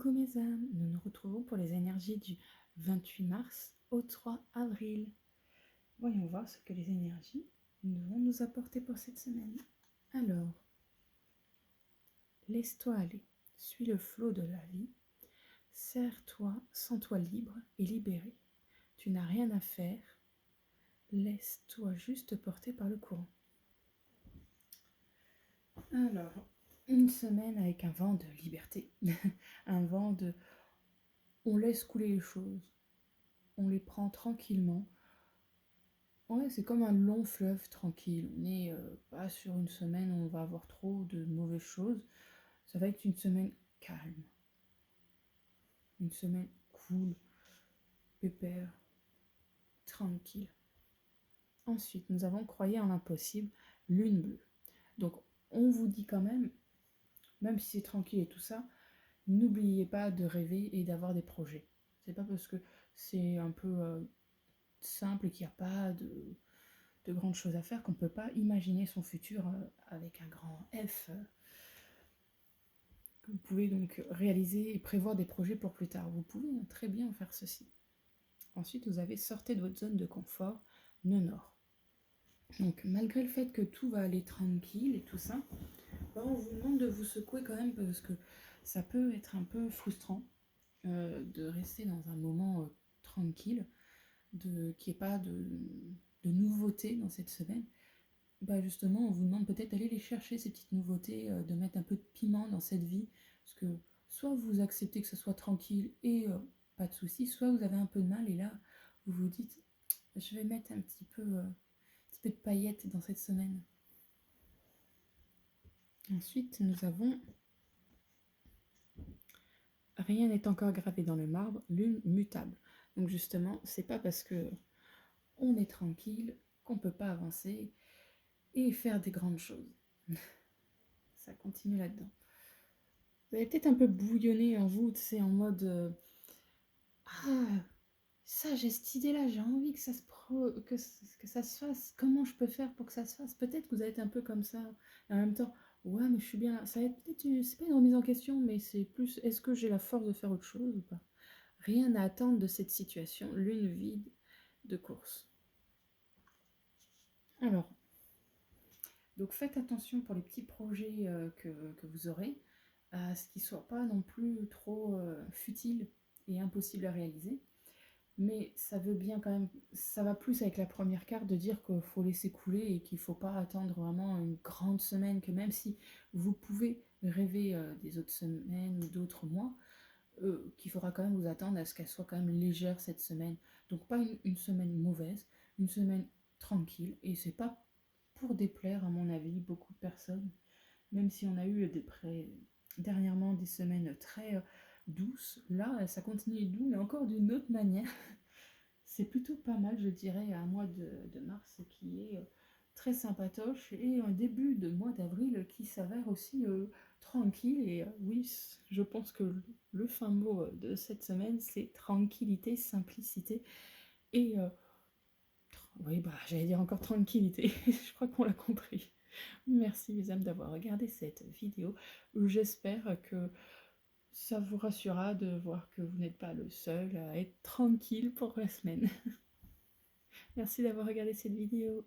Coucou mes âmes, nous nous retrouvons pour les énergies du 28 mars au 3 avril. Voyons voir ce que les énergies vont nous apporter pour cette semaine. Alors, laisse-toi aller, suis le flot de la vie, serre-toi, sens-toi libre et libéré. Tu n'as rien à faire, laisse-toi juste porter par le courant. Alors, une semaine avec un vent de liberté, un vent de... On laisse couler les choses, on les prend tranquillement. Ouais, c'est comme un long fleuve tranquille. On n'est pas sur une semaine où on va avoir trop de mauvaises choses. Ça va être une semaine calme, une semaine cool, pépère, tranquille. Ensuite, nous avons croyé en l'impossible, lune bleue. Donc, on vous dit quand même si c'est tranquille et tout ça, n'oubliez pas de rêver et d'avoir des projets. C'est pas parce que c'est un peu simple et qu'il n'y a pas de grandes choses à faire qu'on ne peut pas imaginer son futur avec un grand F. Vous pouvez donc réaliser et prévoir des projets pour plus tard. Vous pouvez très bien faire ceci. Ensuite, vous avez sorti de votre zone de confort, nœud nord. Donc, malgré le fait que tout va aller tranquille et tout ça, on vous demande de vous secouer quand même parce que ça peut être un peu frustrant de rester dans un moment tranquille, qu'il n'y ait pas de nouveautés dans cette semaine. Justement, on vous demande peut-être d'aller les chercher, ces petites nouveautés, de mettre un peu de piment dans cette vie, parce que soit vous acceptez que ce soit tranquille et pas de soucis, soit vous avez un peu de mal et là, vous vous dites, je vais mettre un petit peu de paillettes dans cette semaine. Ensuite, nous avons rien n'est encore gravé dans le marbre, lune mutable. Donc justement, c'est pas parce que on est tranquille qu'on peut pas avancer et faire des grandes choses. Ça continue là-dedans. Vous avez peut-être un peu bouillonné en vous, c'est en mode ah, ça, j'ai cette idée-là, j'ai envie que ça se fasse. Comment je peux faire pour que ça se fasse? Peut-être que vous êtes un peu comme ça. Et en même temps, ouais, mais je suis bien là. Ça va être peut-être c'est pas une remise en question, mais c'est plus est-ce que j'ai la force de faire autre chose ou pas? Rien à attendre de cette situation, lune vide de course. Alors, donc faites attention pour les petits projets que vous aurez, à ce qu'ils ne soient pas non plus trop futiles et impossibles à réaliser. Mais ça veut bien quand même, ça va plus avec la première carte de dire qu'il faut laisser couler et qu'il ne faut pas attendre vraiment une grande semaine, que même si vous pouvez rêver des autres semaines ou d'autres mois, qu'il faudra quand même vous attendre à ce qu'elle soit quand même légère cette semaine. Donc pas une semaine mauvaise, une semaine tranquille, et c'est pas pour déplaire à mon avis beaucoup de personnes, même si on a eu dernièrement des semaines très douces, là ça continue doux mais encore d'une autre manière. C'est plutôt pas mal, je dirais, à un mois de mars qui est très sympatoche et un début de mois d'avril qui s'avère aussi tranquille. Et oui, je pense que le fin mot de cette semaine, c'est tranquillité, simplicité et oui, j'allais dire encore tranquillité. Je crois qu'on l'a compris. Merci les âmes d'avoir regardé cette vidéo. J'espère que ça vous rassurera de voir que vous n'êtes pas le seul à être tranquille pour la semaine. Merci d'avoir regardé cette vidéo.